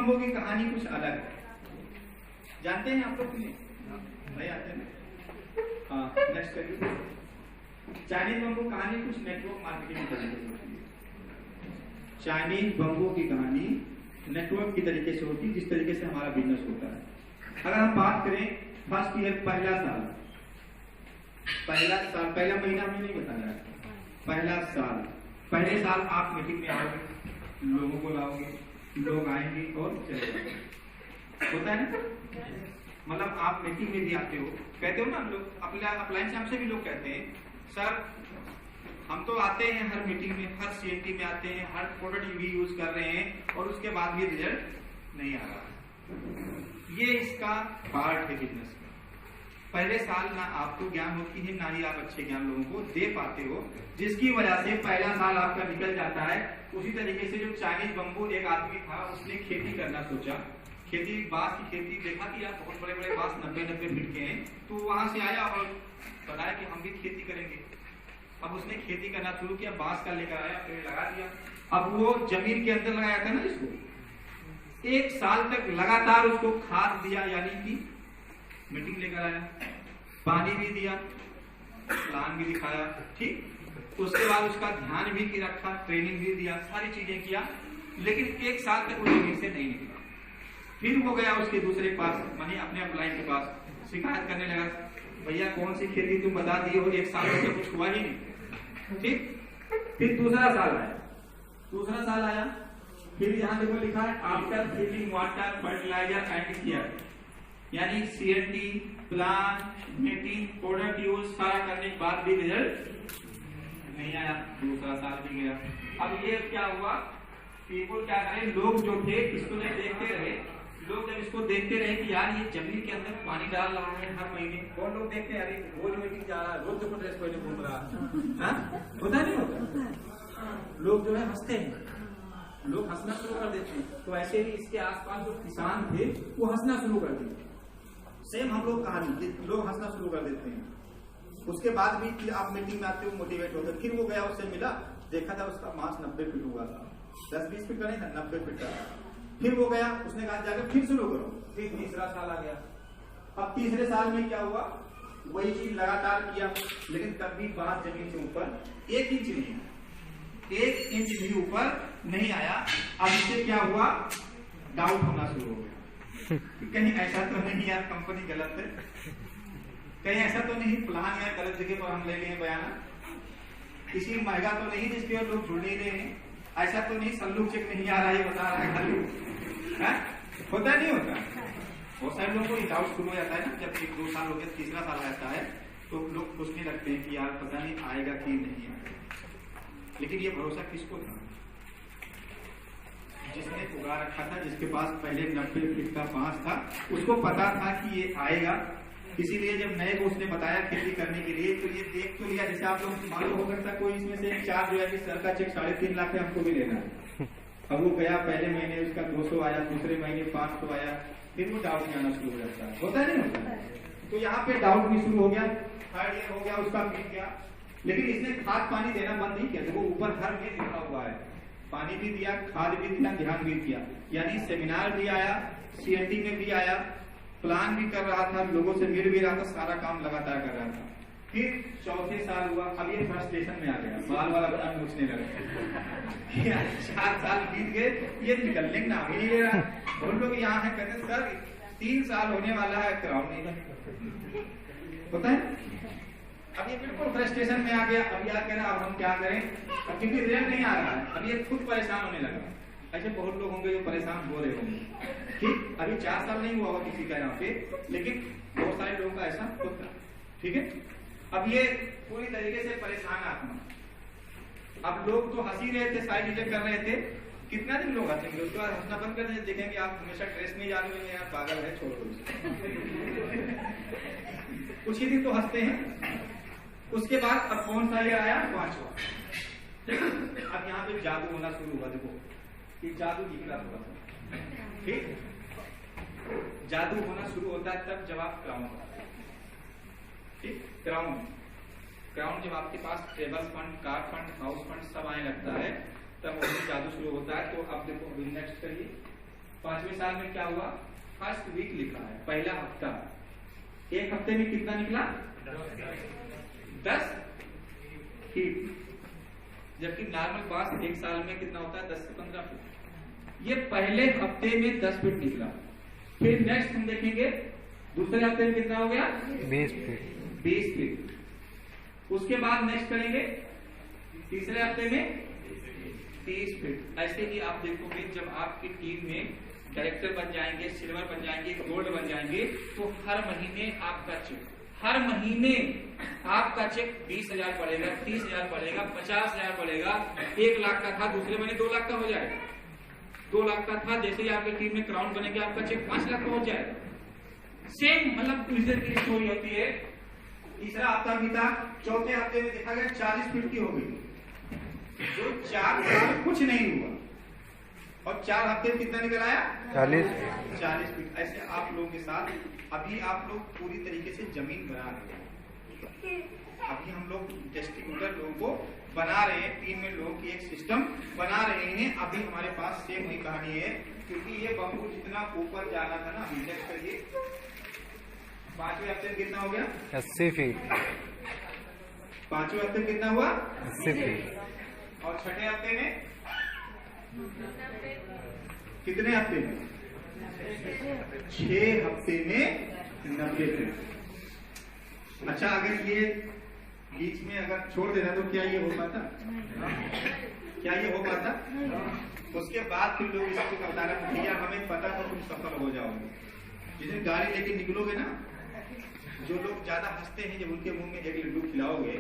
Bamboo की कहानी कुछ अलग है, जानते हैं आप लोग? नहीं आते हैं? हाँ, नेक्स्ट करिए। चाइनीज बम्बो कहानी कुछ नेटवर्क मार्केटिंग की तरीके से होती है। चाइनीज बम्बो की कहानी नेटवर्क की तरीके से होती है, जिस तरीके से हमारा बिजनेस होता है। अगर हम बात करें फर्स्ट ईयर, पहला पहला महीना हमें नहीं बताया, पहला साल, पहले साल आप मीटिंग में आओगे, लोगों को लाओगे, लोग आएंगे और चले जाएंगे, होता है ना? मतलब आप मीटिंग में भी आते हो, कहते हो ना लोग, अपलाइन से हमसे भी लोग कहते हैं सर हम तो आते हैं हर मीटिंग में, हर सीएनटी में आते हैं, हर प्रोडक्ट भी यूज कर रहे हैं और उसके बाद भी रिजल्ट नहीं आ रहा। ये इसका पार्ट है बिजनेस का। पहले साल ना आपको ज्ञान होती है, ना ही आप अच्छे ज्ञान लोगों को दे पाते हो, जिसकी वजह से पहला साल आपका निकल जाता है। उसी तरीके से जो चाइनीज बम्बू एक आदमी था, उसने खेती करना सोचा, खेती बांस की खेती देखा कि यार बहुत बड़े बड़े बांस 90-90 फीट के हैं, तो वहां से आया और बताया कि हम भी खेती करेंगे। अब उसने खेती करना शुरू किया, बांस का लेकर आया, पेड़ लगा दिया। अब वो जमीन के अंदर लगाया था ना इसको, 1 साल तक लगातार उसको खाद दिया, यानी कि मीटिंग लेकर आया, पानी भी दिया, प्लान भी दिखाया, ठीक। उसके बाद उसका ध्यान भी रखा, ट्रेनिंग भी दिया, सारी चीजें किया, लेकिन 1 साल तक वो जमीन से नहीं निकला। फिर वो गया उसके दूसरे पास, मानी अपने अपलाइन के पास, शिकायत करने लगा, भैया कौन सी खेती तुम बता दिए हो, 1 साल से कुछ हुआ ही नहीं, ठीक। फिर दूसरा साल आया, फिर यहाँ देखो लिखा है after feeding water fertilizer and care, यानी C N T, plan, meeting, product use सारा करने के बाद भी रिजल्ट नहीं आया। दूसरा साल भी गया। अब ये क्या हुआ, पीपल क्या करें, लोग जो थे इसको देखते रहे, लोग जब इसको देखते रहे कि यार ये जमीन के अंदर पानी डाल रहा है हर महीने, कौन लोग देखते हैं, अरे रोज मीटिंग जा रहा है, रोज देखो ड्रेस पहने घूम रहा है, होता नहीं होता? लोग जो है हंसते हैं, लोग हंसना शुरू कर देते हैं। तो ऐसे ही इसके आसपास जो किसान थे वो हंसना शुरू कर दिए। सेम हम लोग कहानी, लोग हंसना शुरू कर देते हैं। उसके बाद भी फिर आप मीटिंग में आते हो, मोटिवेट होते। फिर वो गया, उससे मिला, देखा था उसका मास 90 फीट हुआ था, 10-20 फीट का नहीं था, 90 फीट का। फिर वो गया, उसने कहा जाकर फिर शुरू करो। फिर तीसरा साल आ गया। अब तीसरे साल में क्या हुआ, वही चीज लगातार किया, लेकिन तब भी बात जमीन से ऊपर 1 इंच नहीं, 1 इंच भी ऊपर नहीं आया। अब इससे क्या हुआ, डाउट होना शुरू हो गया कि कहीं ऐसा तो नहीं यार कंपनी गलत है, कहीं ऐसा तो नहीं प्लान या गलत जगह पर हम ले लिए बयाना, किसी महंगा तो नहीं जिसके और लोग जुड़ नहीं रहे हैं, ऐसा तो नहीं सल्लू चेक नहीं आ रहा है, बता रहा है खाली, होता नहीं होता। बहुत सारे लोगों को डाउट शुरू हो जाता है ना, जब 1-2 साल हो गया, तीसरा साल आता है तो लोग सोचने लगते हैं कि यार पता नहीं आएगा कि नहीं आएगा। लेकिन ये भरोसा किसको था, जिसने उगा रखा था, जिसके पास पहले 90 फीट का बांस था, उसको पता था कि ये आएगा। इसीलिए जब नए को उसने बताया खेती करने के लिए, तो ये देख तो लिया, जैसे आप लोग मालूम हो सकता कोई इसमें से 4 जो है कि सर का चेक 3.5 लाख है, हमको भी लेना है। अब वो गया, पहले महीने उसका 200 आया, दूसरे महीने 500 आया, फिर वो डाउट में आना शुरू हो जाता है, होता नहीं होता? तो यहाँ पे डाउट भी शुरू हो गया। 3rd ईयर हो गया, उसका बीत गया, लेकिन इसने खाद पानी देना बंद नहीं किया। देखो ऊपर हर में लिखा हुआ है, पानी भी दिया, खाद भी दिया, ध्यान भी दिया, यानी सेमिनार भी आया, सीएनटी में भी आया, प्लान भी कर रहा था, लोगों से मिल भी रहा था, सारा काम लगातार कर रहा था। फिर 4थे साल हुआ, अब ये फ्रस्ट्रेशन में आ गया, बाल वाला बड़ा पूछने लगा। 4 साल बीत गए, ये निकलने का नाम ही नहीं ले रहा। बहुत लोग यहाँ है, कहते सर 3 साल होने वाला है, क्राउड नहीं होता है। अब ये बिल्कुल फ्रस्ट्रेशन में आ गया। अब यार कह रहा अब हम क्या करें, अब क्योंकि रिजल्ट नहीं आ रहा है, अब ये खुद परेशान होने लगा। ऐसे बहुत लोग होंगे जो परेशान हो रहे होंगे, ठीक। अभी 4 साल नहीं हुआ होगा किसी का यहाँ पे, लेकिन बहुत सारे लोगों का ऐसा होता, ठीक है। अब ये पूरी तरीके से परेशान आत्मा। अब लोग तो हंसी रहे थे, सारी चीजें कर रहे थे, कितना दिन लोग हंसेंगे, उसके बाद हंसना बंद कर देंगे, देखेंगे आप हमेशा ड्रेस में जा रहे हैं, यार पागल है, छोड़ दो। कुछ ही दिन तो हंसते हैं। उसके बाद अब कौन सा ईयर आया, 5वां। अब यहाँ पे जादू होना शुरू हुआ। देखो कि जादू निकला थोड़ा सा, ठीक। जादू होना शुरू होता है तब जब आप क्राउन, ठीक, क्राउन जब आपके पास table fund, car fund, house fund सब आने लगता है, तब उसमें जादू शुरू होता है। तो अब देखो नेक्स्ट करिए, 5वें साल में क्या हुआ, फर्स्ट वीक लिखा है, पहला हफ्ता। एक हफ्ते में कितना निकला, 10 फीट, जबकि नॉर्मल बांस एक साल में कितना होता है, 10 से 15 फीट। ये पहले हफ्ते में 10 फीट निकला। फिर नेक्स्ट हम देखेंगे दूसरे हफ्ते में कितना हो गया, 20 फीट। उसके बाद नेक्स्ट करेंगे तीसरे हफ्ते में 30 फीट। ऐसे ही आप देखोगे जब आपकी टीम में डायरेक्टर बन जाएंगे, सिल्वर बन जाएंगे, गोल्ड बन जाएंगे, तो हर महीने आपका चेक, हर महीने आपका चेक 20,000 बढ़ेगा, 30,000 बढ़ेगा, 50,000 बढ़ेगा। 1 लाख का था, दूसरे महीने 2 लाख का हो जाएगा। 2 लाख का था, जैसे ही आपकी टीम में क्राउन बनेगा आपका चेक 5 लाख का हो जाएगा। सेम मतलब ट्विजर की स्टोरी होती है। तीसरा हफ्ता बीता, चौथे हफ्ते में देखा गया 40 फीट की हो गई, जो 4 साल कुछ नहीं हुआ, और 4 हफ्ते में कितना निकल आया, 40 फीट। ऐसे आप लोगों के साथ अभी आप लोग पूरी तरीके से जमीन बना रहे हैं। अभी हम लोग डिस्ट्रीब्यूटर लोगों को बना रहे हैं, टीम में लोगों की एक सिस्टम बना रहे हैं। अभी हमारे पास सेम वही कहानी है, क्योंकि ये बम्बू जितना ऊपर जाना था ना, अभी नेक्स्ट करिए, 5वें हफ्ते में कितना हो गया, 80 फीट। 5वें हफ्ते में कितना हुआ, 80 फीट। और 6ठे हफ्ते में कितने हफ्ते में, 6 हफ्ते में 90 फीट। अच्छा, अगर ये बीच में अगर छोड़ देना तो क्या ये हो पाता, क्या ये हो पाता? उसके बाद फिर लोग इसको बता रहे भैया हमें पता तो तुम सफल हो जाओगे। जिस दिन गाड़ी लेके निकलोगे ना, जो लोग ज्यादा हंसते हैं जब उनके मुंह में एक लड्डू खिलाओगे,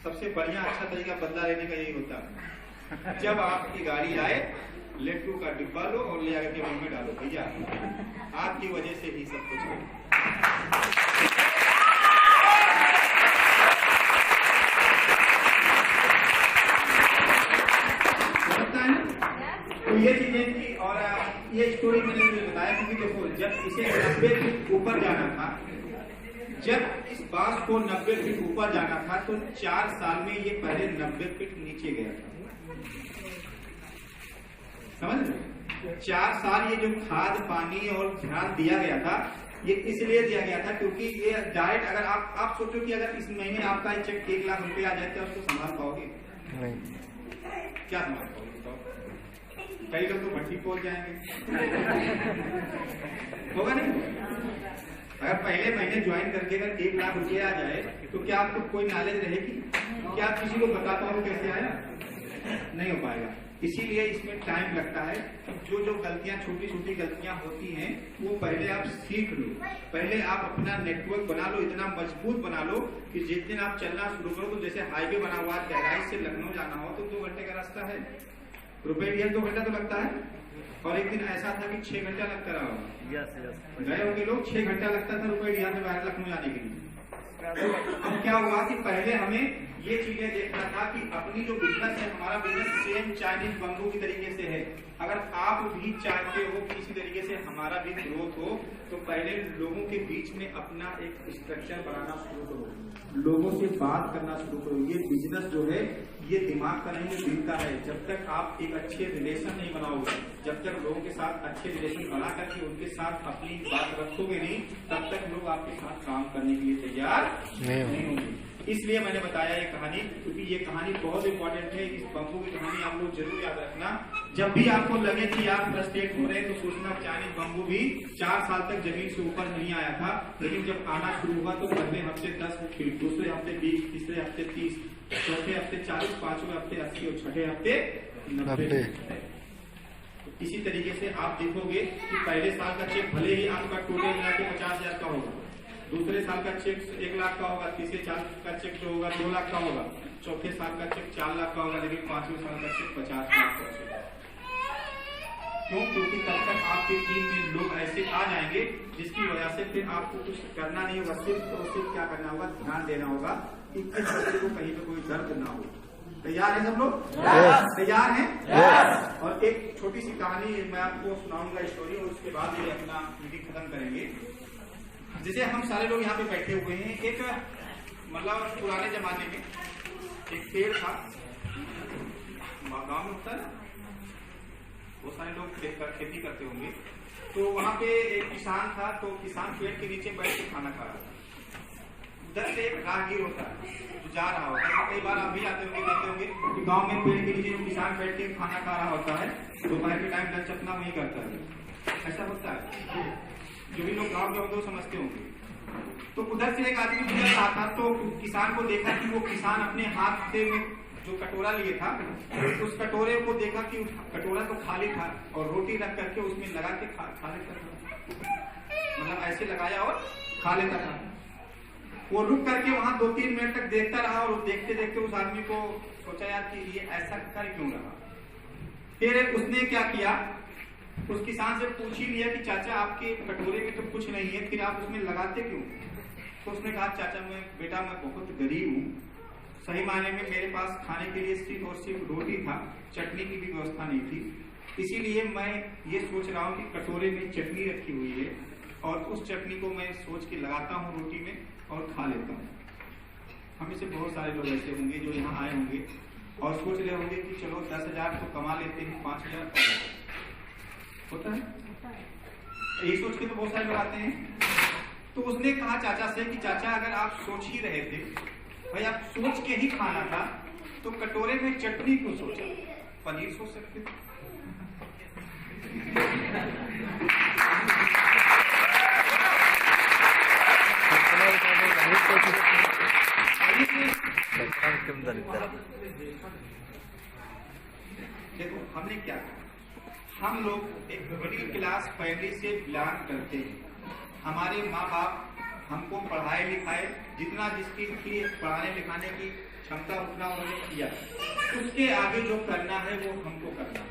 सबसे बढ़िया अच्छा तरीका बदला लेने का यही होता है। जब आपकी गाड़ी आए, लड्डू का डिब्बा लो और ले आकर के मुंह में डालो, भैया आपकी वजह से ही सब कुछ है। तो ये चीजें थी, और ये स्टोरी मैंने बताया क्योंकि देखो जब इसे 90 फीट ऊपर जाना था, जब इस बांस को 90 फीट ऊपर जाना था, तो 4 साल में ये पहले 90 फीट नीचे गया था। समझ रहे? 4 साल ये जो खाद पानी और ध्यान दिया गया था, ये इसलिए दिया गया था क्योंकि ये डायरेक्ट, अगर आप सोचो कि अगर इस महीने आपका चेक 1 लाख रुपए आ जाए तो उसको संभाल पाओगे? क्या संभाल पाओगे? कई लोग तो भट्टी पहुंच जाएंगे, होगा नहीं? अगर पहले महीने ज्वाइन करके अगर 1 लाख रुपये आ जाए तो क्या आपको कोई नॉलेज रहेगी? क्या आप किसी को बता पाओ कैसे आया? नहीं हो पाएगा। इसीलिए इसमें टाइम लगता है। जो जो गलतियां, छोटी छोटी गलतियां होती हैं, वो पहले आप सीख लो, पहले आप अपना नेटवर्क बना लो, इतना मजबूत बना लो कि जिस दिन आप चलना शुरू करो, तो जैसे हाईवे बना हुआ है, बहराइच से लखनऊ जाना हो तो 2 घंटे का रास्ता है, रुपये 2 घंटा तो लगता है। और एक दिन ऐसा था कि 6 घंटा लगता रहा होगा, गए होंगे लोग, 6 घंटा लगता था रुपये से बाहर लखनऊ जाने के लिए। अब क्या हुआ कि पहले हमें ये चीजें देखना था कि अपनी जो बिजनेस है, हमारा बिजनेस सेम चाइनीज बम्बू की तरीके से है। अगर आप भी चाहते हो कि इसी तरीके से हमारा भी ग्रोथ हो, तो पहले लोगों के बीच में अपना एक स्ट्रक्चर बनाना शुरू करो, लोगों से बात करना शुरू करो। ये बिजनेस जो है ये दिमाग का नहीं, दिल का है। जब तक आप एक अच्छे रिलेशन नहीं बनाओगे, जब तक लोगों के साथ अच्छे रिलेशन बना करके उनके साथ अपनी बात रखोगे नहीं, तब तक लोग आपके साथ काम करने के लिए तैयार नहीं होंगे। इसलिए मैंने बताया ये कहानी, क्योंकि ये कहानी बहुत इंपॉर्टेंट है। इस बम्बू की कहानी आप लोग जरूर याद रखना। जब भी आपको लगे कि आप फ्रस्ट्रेट हो रहे हैं, तो सोचना चाइनीज बम्बू भी 4 साल तक जमीन से ऊपर नहीं आया था, लेकिन जब आना शुरू हुआ तो पहले हफ्ते 10 फीट, दूसरे हफ्ते 20, तीसरे हफ्ते 30, चौथे हफ्ते 40, 5वें हफ्ते 80 और 6ठे हफ्ते 90। इसी तरीके से आप देखोगे कि पहले साल का चेक भले ही आपका टोटल मिला के 50,000 का होगा, दूसरे साल का चेक 1 लाख का होगा, तीसरे साल का चेक जो होगा 2 लाख का होगा, चौथे साल का चेक 4 लाख का होगा, लेकिन 5वें साल का चेक 50 लाख का होगा। क्यों? क्योंकि तब तक आपकी टीम में लोग ऐसे आ जाएंगे जिसकी वजह से फिर आपको कुछ करना नहीं होगा, सिर्फ क्या करना होगा, ध्यान देना होगा कि किस बच्चे को कहीं पे कोई दर्द ना हो। तैयार हैं सब लोग? तैयार हैं? और एक छोटी सी कहानी मैं आपको सुनाऊंगा स्टोरी, और उसके बाद ये अपना मीटिंग खत्म करेंगे। जैसे हम सारे लोग यहाँ पे बैठे हुए हैं, एक मतलब पुराने जमाने में एक पेड़ था, गाँव में होता है ना, बहुत सारे लोग खेती करते होंगे। तो वहाँ पे एक किसान था, तो किसान पेड़ के नीचे बैठ के खाना खा रहा था। उधर से एक राहगीर होता है जो जा रहा होता है। कई बार आप भी आते होंगे, देखते होंगे कि गाँव में पेड़ के नीचे जो किसान बैठ के खाना खा रहा होता है, दोपहर के टाइम लंच अपना वही करता है, ऐसा होता है। जो भी लोग गाँव के होंगे वो समझते होंगे। तो उधर से एक आदमी गुजर रहा था, तो किसान को देखा कि वो किसान अपने हाथ से में जो कटोरा लिए था, उस कटोरे को देखा कि कटोरा तो खाली था और रोटी रख करके उसमें लगा के खा लेता था, मतलब ऐसे लगाया और खा लेता था। वो रुक करके वहां 2-3 मिनट तक देखता रहा और देखते देखते उस आदमी को सोचा यार कि ये ऐसा कर क्यों रहा। फिर उसने क्या किया, उस किसान से पूछ ही लिया कि चाचा आपके कटोरे में तो कुछ नहीं है, फिर आप उसमें लगाते क्यों। तो उसने कहा चाचा बेटा मैं बहुत गरीब हूँ, सही मायने में मेरे पास खाने के लिए सिर्फ और सिर्फ रोटी था, चटनी की भी व्यवस्था नहीं थी, इसीलिए मैं ये सोच रहा हूँ कि कटोरे में चटनी रखी हुई है और उस चटनी को मैं सोच के लगाता हूँ रोटी में और खा लेता हूँ। हम से बहुत सारे लोग ऐसे होंगे जो यहाँ आए होंगे और सोच रहे होंगे कि चलो 10,000 तो कमा लेते हैं, 5,000 होता है, यही सोच के तो बहुत सारे लोग आते हैं। तो उसने कहा चाचा से कि चाचा अगर आप सोच ही रहे थे, भाई आप सोच के ही खाना था, तो कटोरे में चटनी क्यों सोचा, पनीर सोच सकते थे। देखो हमने क्या कहा, हम लोग एक मिडिल क्लास फैमिली से बिलोंग करते हैं। हमारे माँ बाप हमको पढ़ाए लिखाए, जितना जिसकी थी पढ़ाने लिखाने की क्षमता उतना उन्होंने किया, उसके आगे जो करना है वो हमको करना है।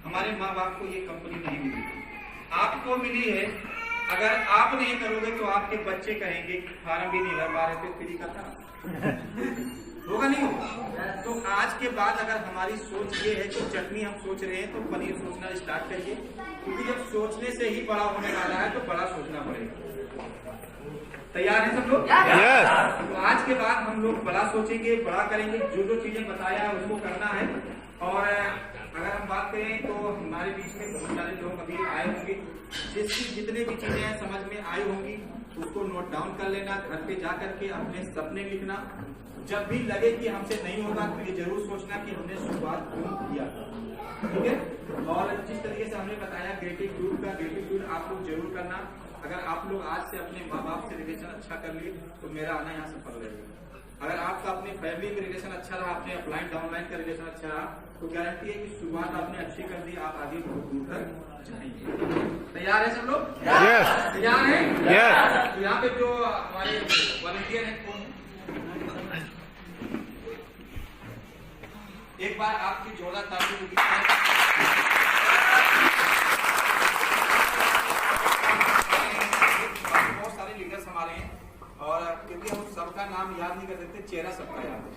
हमारे माँ बाप को ये कंपनी नहीं मिली, आपको मिली है। अगर आप नहीं करोगे तो आपके बच्चे कहेंगे कि फार्म भी नहीं भर पा रहे थे, फ्री का था, होगा नहीं होगा। तो आज के बाद अगर हमारी सोच ये है कि चटनी हम सोच रहे हैं तो पनीर सोचना स्टार्ट करिए, क्योंकि जब सोचने से ही बड़ा होने वाला है तो बड़ा सोचना पड़ेगा। तैयार है सब लोग? yes. तो आज के बाद हम लोग बड़ा सोचेंगे, बड़ा करेंगे, जो जो चीजें बताया है उसको करना है। और अगर हम बात करें तो हमारे बीच में बहुत सारे लोग अभी आए होंगे, जिसकी जितने भी चीजें समझ में आई होंगी उसको नोट डाउन कर लेना, घर पे जा करके अपने सपने लिखना। जब भी लगे कि हमसे नहीं होगा तो ये जरूर सोचना कि हमने शुरुआत क्यों किया, ठीक है। और जिस तरीके से हमने बताया ग्रेटिट्यूड आप लोग जरूर करना। अगर आप लोग आज से अपने माँ बाप से रिलेशन अच्छा कर लिए तो मेरा आना यहाँ सफल रहेगा। अगर आपका अपने फैमिली का रिलेशन अच्छा रहा, अपने अपलाइन डाउनलाइन का रिलेशन अच्छा रहा, तो गारंटी है कि शुरुआत आपने अच्छी कर दी, आप आगे बहुत दूर तक जाएंगे। तैयार है सब लोग? yes. तैयार है? yes. तो यहाँ पे जो हमारे वॉलंटियर हैं कौन? एक बार आपकी जोरदार ताली होगी। बहुत सारे लीडर्स हमारे हैं और क्योंकि हम सबका नाम याद नहीं कर सकते, चेहरा सबका याद है।